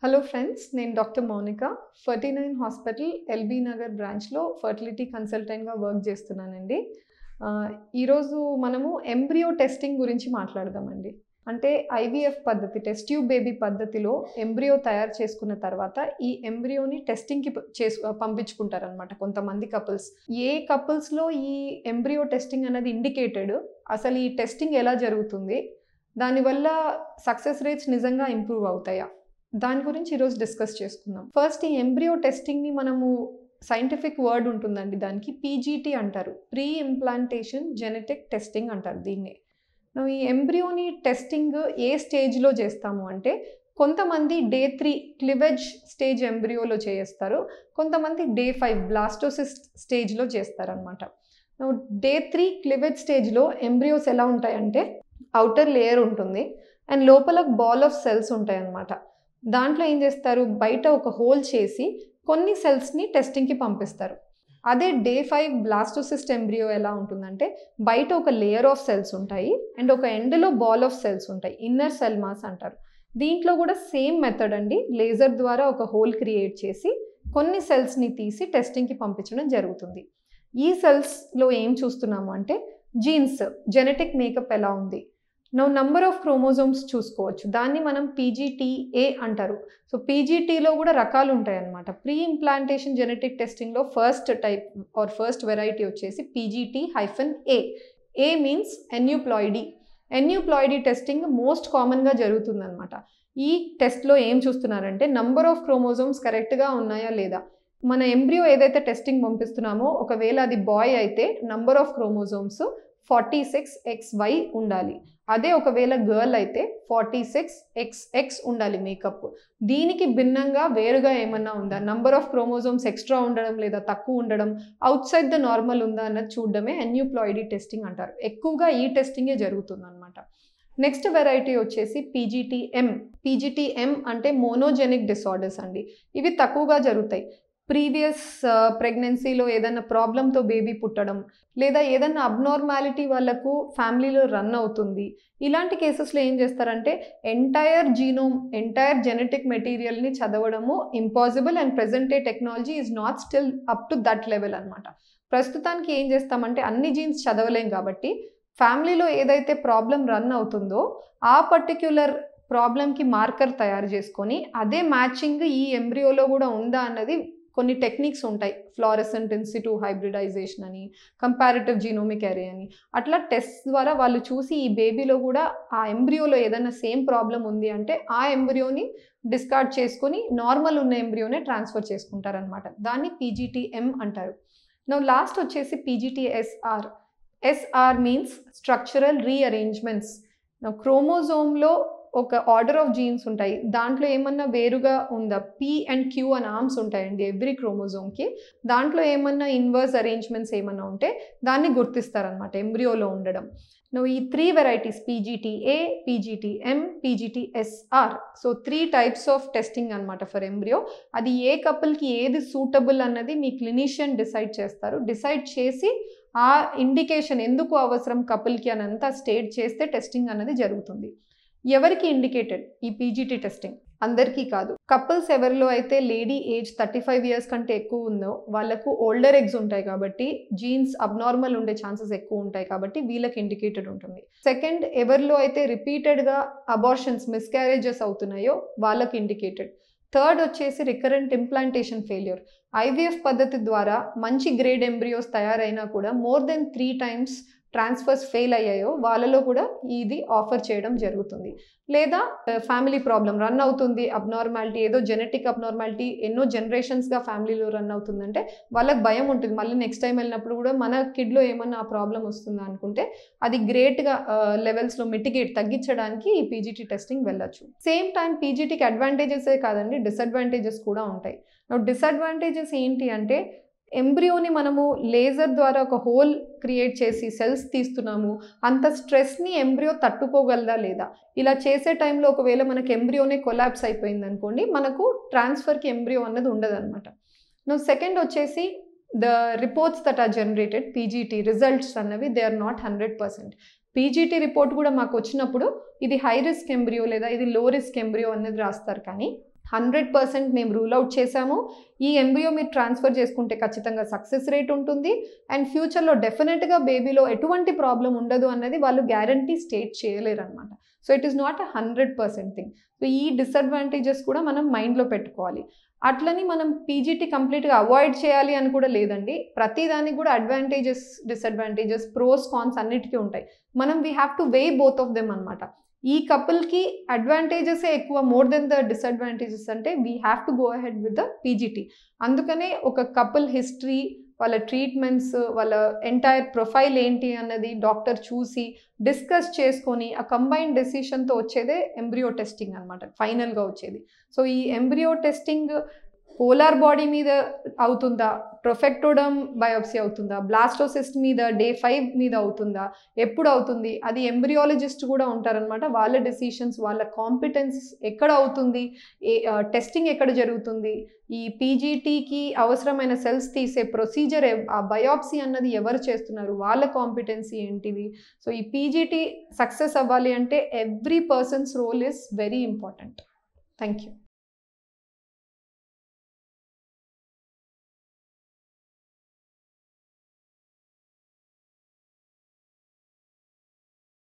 Hello friends, నేను doctor Mounika. 49 hospital LB Nagar బ్రాంచ్లో fertility కన్సల్టెంట్గా work చేస్తున్నానండి. ఈరోజు మనము ఎంబ్రియో టెస్టింగ్ గురించి మాట్లాడదామండి. అంటే ఐవీఎఫ్ పద్ధతి, టెస్ట్ ట్యూబ్ బేబీ పద్ధతిలో ఎంబ్రియో తయారు చేసుకున్న తర్వాత ఈ ఎంబ్రియోని టెస్టింగ్కి పంపించుకుంటారనమాట కొంతమంది కపుల్స్. ఏ కపుల్స్లో ఈ ఎంబ్రియో టెస్టింగ్ అనేది ఇండికేటెడ్, అసలు ఈ టెస్టింగ్ ఎలా జరుగుతుంది, దానివల్ల సక్సెస్ రేట్స్ నిజంగా ఇంప్రూవ్ అవుతాయా, దాని గురించి ఈరోజు డిస్కస్ చేసుకుందాం. ఫస్ట్, ఈ ఎంబ్రియో టెస్టింగ్ని మనము సైంటిఫిక్ వర్డ్ ఉంటుందండి, దానికి పీజీటీ అంటారు. ప్రీ ఇంప్లాంటేషన్ జెనెటిక్ టెస్టింగ్ అంటారు దీన్ని. ఈ ఎంబ్రియోని టెస్టింగ్ ఏ స్టేజ్లో చేస్తాము అంటే, కొంతమంది డే 3 క్లివెజ్ స్టేజ్ ఎంబ్రియోలో చేస్తారు, కొంతమంది డే 5 బ్లాస్టోసిస్ స్టేజ్లో చేస్తారనమాట. డే 3 క్లివెజ్ స్టేజ్లో ఎంబ్రియోస్ ఎలా ఉంటాయంటే, అవుటర్ లేయర్ ఉంటుంది అండ్ లోపల బాల్ ఆఫ్ సెల్స్ ఉంటాయి అన్నమాట. దాంట్లో ఏం చేస్తారు, బయట ఒక హోల్ చేసి కొన్ని సెల్స్ని టెస్టింగ్కి పంపిస్తారు. అదే డే 5 బ్లాస్టోసిస్ట్ ఎంబ్రియో ఎలా ఉంటుందంటే, బయట ఒక లేయర్ ఆఫ్ సెల్స్ ఉంటాయి అండ్ ఒక ఎండ్లో బాల్ ఆఫ్ సెల్స్ ఉంటాయి, ఇన్నర్ సెల్ మాస్ అంటారు. దీంట్లో కూడా సేమ్ మెథడ్ అండి, లేజర్ ద్వారా ఒక హోల్ క్రియేట్ చేసి కొన్ని సెల్స్ని తీసి టెస్టింగ్కి పంపించడం జరుగుతుంది. ఈ సెల్స్లో ఏం చూస్తున్నాము అంటే, జీన్స్, జెనెటిక్ మేకప్ ఎలా ఉంది, నంబర్ ఆఫ్ క్రోమోజోమ్స్ చూసుకోవచ్చు, దాన్ని మనం పీజీటీఏ అంటారు. సో పీజీటీలో కూడా రకాలు ఉంటాయి అన్నమాట. ప్రీ ఇంప్లాంటేషన్ జెనెటిక్ టెస్టింగ్లో first type or first variety వచ్చేసి PGT A. A means aneuploidy. Aneuploidy testing most కామన్గా జరుగుతుందన్నమాట. ఈ టెస్ట్లో ఏం చూస్తున్నారంటే, నంబర్ ఆఫ్ క్రోమోజోమ్స్ కరెక్ట్గా ఉన్నాయా లేదా. మన ఎంబ్రియో ఏదైతే టెస్టింగ్ పంపిస్తున్నామో, ఒకవేళ అది బాయ్ అయితే నంబర్ ఆఫ్ క్రోమోజోమ్స్ 46XY ఉండాలి. అదే ఒకవేళ గర్ల్ అయితే 46XX ఉండాలి మేకప్. దీనికి భిన్నంగా వేరుగా ఏమన్నా ఉందా, నంబర్ ఆఫ్ క్రోమోజోమ్స్ ఎక్స్ట్రా ఉండడం లేదా తక్కువ ఉండడం, అవుట్ సైడ్ ద నార్మల్ ఉందా అన్నది చూడడమే ఎన్యూప్లాయిడీ టెస్టింగ్ అంటారు. ఎక్కువగా ఈ టెస్టింగే జరుగుతుంది అనమాట. నెక్స్ట్ వెరైటీ వచ్చేసి పీజీటీఎం. పీజీటీఎం అంటే మోనోజెనిక్ డిసార్డర్స్ అండి. ఇవి తక్కువగా జరుగుతాయి. ప్రీవియస్ ప్రెగ్నెన్సీలో ఏదైనా ప్రాబ్లంతో బేబీ పుట్టడం, లేదా ఏదైనా అబ్నార్మాలిటీ వాళ్ళకు ఫ్యామిలీలో రన్ అవుతుంది. ఇలాంటి కేసెస్లో ఏం చేస్తారంటే, ఎంటైర్ జీనోమ్, ఎంటైర్ జెనెటిక్ మెటీరియల్ని చదవడము impossible and present day technology is not still up to that level అనమాట. ప్రస్తుతానికి ఏం చేస్తామంటే, అన్ని జీన్స్ చదవలేం కాబట్టి ఫ్యామిలీలో ఏదైతే ప్రాబ్లం రన్ అవుతుందో ఆ పర్టిక్యులర్ ప్రాబ్లంకి మార్కర్ తయారు చేసుకొని అదే మ్యాచింగ్ ఈ ఎంబ్రియోలో కూడా ఉందా అన్నది కొన్ని టెక్నిక్స్ ఉంటాయి. ఫ్లోరెసెంట్ ఇన్సిటు హైబ్రిడైజేషన్ అని, కంపారిటివ్ జీనోమిక్ అరే అని, అట్లా టెస్ట్ ద్వారా వాళ్ళు చూసి ఈ బేబీలో కూడా ఆ ఎంబ్రియోలో ఏదైనా సేమ్ ప్రాబ్లం ఉంది అంటే ఆ ఎంబ్రియోని డిస్కార్డ్ చేసుకొని నార్మల్ ఉన్న ఎంబ్రియోనే ట్రాన్స్ఫర్ చేసుకుంటారనమాట. దాన్ని పీజీటీఎం అంటారు. లాస్ట్ వచ్చేసి PGTSR. SR means structural rearrangements. క్రోమోజోమ్లో ఒక ఆర్డర్ ఆఫ్ జీన్స్ ఉంటాయి, దాంట్లో ఏమన్నా వేరుగా ఉందా, పీ అండ్ క్యూ అని ఆర్మ్స్ ఉంటాయండి ఎవ్రీ క్రోమోజోమ్కి. దాంట్లో ఏమన్నా ఇన్వర్స్ అరేంజ్మెంట్స్ ఏమన్నా ఉంటే దాన్ని గుర్తిస్తారనమాట ఎంబ్రియోలో ఉండడం. ఈ 3 varieties PGTA, PGT-M, పీజీటీఎస్ఆర్. So 3 types of testing అనమాట ఫర్ ఎంబ్రియో. అది ఏ కపుల్కి ఏది సూటబుల్ అన్నది మీ క్లినిషియన్ డిసైడ్ చేస్తారు. డిసైడ్ చేసి ఆ ఇండికేషన్ ఎందుకు అవసరం కపుల్కి అని అంతా స్టేట్ చేస్తే టెస్టింగ్ అన్నది జరుగుతుంది. ఎవరికి ఇండికేటెడ్ ఈ పీజీటీ టెస్టింగ్? అందరికీ కాదు. కపుల్స్ ఎవరిలో అయితే లేడీ ఏజ్ 35 ఇయర్స్ కంటే ఎక్కువ ఉందో వాళ్ళకు ఓల్డర్ ఎగ్స్ ఉంటాయి కాబట్టి, జీన్స్ అబ్నార్మల్ ఉండే ఛాన్సెస్ ఎక్కువ ఉంటాయి కాబట్టి వీళ్ళకి ఇండికేటెడ్ ఉంటుంది. సెకండ్, ఎవరిలో అయితే రిపీటెడ్గా అబార్షన్స్, మిస్క్యారేజెస్ అవుతున్నాయో వాళ్ళకి ఇండికేటెడ్. థర్డ్ వచ్చేసి రికరెంట్ ఇంప్లాంటేషన్ ఫెయిల్యూర్. ఐవీఎఫ్ పద్ధతి ద్వారా మంచి గ్రేడ్ ఎంబ్రియోస్ తయారైనా కూడా more than 3 times transfers fail అయ్యాయో వాళ్ళలో కూడా ఇది ఆఫర్ చేయడం జరుగుతుంది. లేదా ఫ్యామిలీ ప్రాబ్లం రన్ అవుతుంది, అబ్నార్మాలిటీ, ఏదో జెనెటిక్ అబ్నార్మాలిటీ ఎన్నో జనరేషన్స్గా ఫ్యామిలీలో రన్ అవుతుందంటే వాళ్ళకి భయం ఉంటుంది, మళ్ళీ నెక్స్ట్ టైం వెళ్ళినప్పుడు కూడా మన కిడ్లో ఏమన్నా ఆ ప్రాబ్లం వస్తుందా అనుకుంటే అది గ్రేట్గా లెవెల్స్లో తగ్గించడానికి ఈ పీజీటీ టెస్టింగ్ వెళ్ళచ్చు. సేమ్ టైం పీజీటీకి అడ్వాంటేజెసే కాదండి, డిసడ్వాంటేజెస్ కూడా ఉంటాయి. డిసడ్వాంటేజెస్ ఏంటి అంటే, ఎంబ్రియోని మనము లేజర్ ద్వారా ఒక హోల్ క్రియేట్ చేసి సెల్స్ తీస్తున్నాము, అంత స్ట్రెస్ని ఎంబ్రియో తట్టుకోగలదా లేదా. ఇలా చేసే టైంలో ఒకవేళ మనకి ఎంబ్రియోనే కొలాప్స్ అయిపోయింది అనుకోండి, మనకు ట్రాన్స్ఫర్కి ఎంబ్రియో అన్నది ఉండదన్నమాట. సెకండ్ వచ్చేసి the reports that are generated, PGT results అన్నవి they are not 100%. PGT report కూడా మాకు వచ్చినప్పుడు ఇది హై రిస్క్ ఎంబ్రియో లేదా ఇది లో రిస్క్ ఎంబ్రియో అన్నది రాస్తారు, కానీ 100% మేము రూల్ అవుట్ చేసాము. ఈ ఎంబ్రియో మీరు ట్రాన్స్ఫర్ చేసుకుంటే ఖచ్చితంగా సక్సెస్ రేట్ ఉంటుంది అండ్ ఫ్యూచర్లో డెఫినెట్గా బేబీలో ఎటువంటి ప్రాబ్లం ఉండదు అన్నది వాళ్ళు గ్యారంటీ స్టేట్ చేయలేరు అనమాట. So it is not 100% thing. So ఈ డిసడ్వాంటేజెస్ కూడా మనం మైండ్లో పెట్టుకోవాలి. అట్లని మనం పీజీటీ కంప్లీట్గా అవాయిడ్ చేయాలి అని కూడా లేదండి. ప్రతిదానికి కూడా అడ్వాంటేజెస్, డిసడ్వాంటేజెస్, ప్రోస్, కాన్స్ అన్నిటికీ ఉంటాయి. మనం we have to weigh both of them అనమాట. ఈ కపుల్కి అడ్వాంటేజెసే ఎక్కువ మోర్ దెన్ ద డిసడ్వాంటేజెస్ అంటే we have to go ahead with the PGT. అందుకనే ఒక కపుల్ హిస్టరీ, వాళ్ళ ట్రీట్మెంట్స్, వాళ్ళ ఎంటైర్ ప్రొఫైల్ ఏంటి అన్నది డాక్టర్ చూసి డిస్కస్ చేసుకొని ఆ కంబైన్డ్ డెసిషన్తో వచ్చేదే ఎంబ్రియో టెస్టింగ్ అనమాట, ఫైనల్గా వచ్చేది. సో ఈ ఎంబ్రియో టెస్టింగ్ పోలార్ బాడీ మీద అవుతుందా, ప్రొఫెక్టోడమ్ బయోప్సీ అవుతుందా, బ్లాస్టోసిస్ట్ మీద డే 5 మీద అవుతుందా, ఎప్పుడు అవుతుంది, అది ఎంబ్రియాలజిస్ట్ కూడా ఉంటారనమాట. వాళ్ళ డెసిషన్స్, వాళ్ళ కాంపిటెన్స్ ఎక్కడ అవుతుంది, టెస్టింగ్ ఎక్కడ జరుగుతుంది, ఈ పీజీటీకి అవసరమైన సెల్స్ తీసే ప్రొసీజర్, ఆ బయోప్సీ అన్నది ఎవరు చేస్తున్నారు, వాళ్ళ కాంపిటెన్సీ ఏంటిది. సో ఈ పీజీటీ సక్సెస్ అవ్వాలి అంటే every person's role is very important. Thank you.